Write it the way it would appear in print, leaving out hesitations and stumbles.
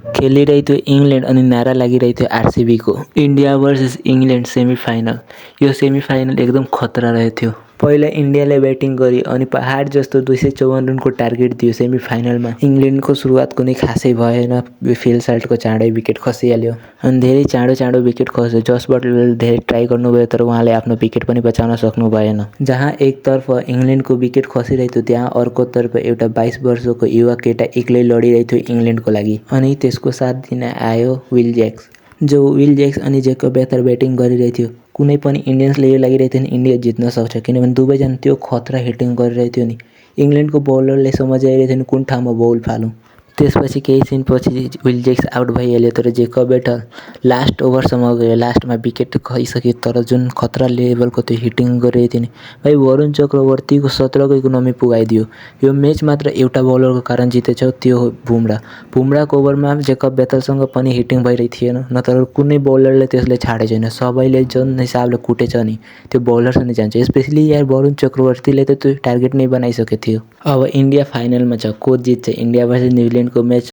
खेलिरहेथ्यो England अनि नारा लागिरहेथ्यो आरसिबीको। India versus England semifinal. यो सेमिफाइनल एकदम खतरा रहेथ्यो। पहिला इन्डियाले ब्याटिङ गरी अनि पहाड जस्तो 254 रनको टार्गेट दियो सेमिफाइनलमा। इङ्ल्यान्डको सुरुवात कुनै खासै भएन, फिल साल्टको चाँडै विकेट खसिहाल्यो अनि धेरै चाँडो विकेट खस्यो। जस बटलरले धेरै ट्राई गर्नुभयो तर उहाँले आफ्नो विकेट पनि बचाउन सक्नु भएन। जहाँ एकतर्फ इङ्ल्यान्डको विकेट खसिरहेथ्यो त्यहाँ अर्कोतर्फ एउटा 22 वर्षको युवा केटा एक्लै लडिरहेथ्यो इङ्ल्यान्डको लागि। अनि त्यसको साथ दिन आयो विल ज्याक्स। विल ज्याक्स अनि जेकब बेथर ब्याटिङ गरिरहेथ्यो। कुनै पनि इन्डियन्सले यो लागिरहेथ्यो नि इन्डिया जित्न सक्छ, किनभने दुवैजना त्यो खतरा हिटिङ गरिरहेथ्यो नि। इङ्ल्यान्डको बलरले सम्झ आइरहेथ्यो नि कुन ठाउँमा बल फालौँ। त्यसपछि केही छिनपछि विल ज्याक्स आउट भइहाल्यो तर जेकब बेथर लास्ट ओभरसम्म गयो। लास्टमा विकेट गइसक्यो तर जुन खतरा लेभलको त्यो हिटिङ गरिरहेथ्यो नि भाइ, वरुण चक्रवर्तीको 17को इकोनोमी पुगाइदियो। यो म्याच मात्र एउटा बलरको कारण जितेछ, त्यो हो बुमरा। बुमराको ओभरमा जेकब बेथरसँग पनि हिटिङ भइरहेको थिएन, नत्र कुनै बलरले त्यसले छाडेको छैन। सबैले जुन हिसाबले कुटेछ नि त्यो बलरसँग नै जान्छ। स्पेसली यार वरुण चक्रवर्तीले त त्यो टार्गेट नै बनाइसकेको थियो। अब इन्डिया फाइनलमा छ, को जित्छ? India versus न्युजिल्यान्डको match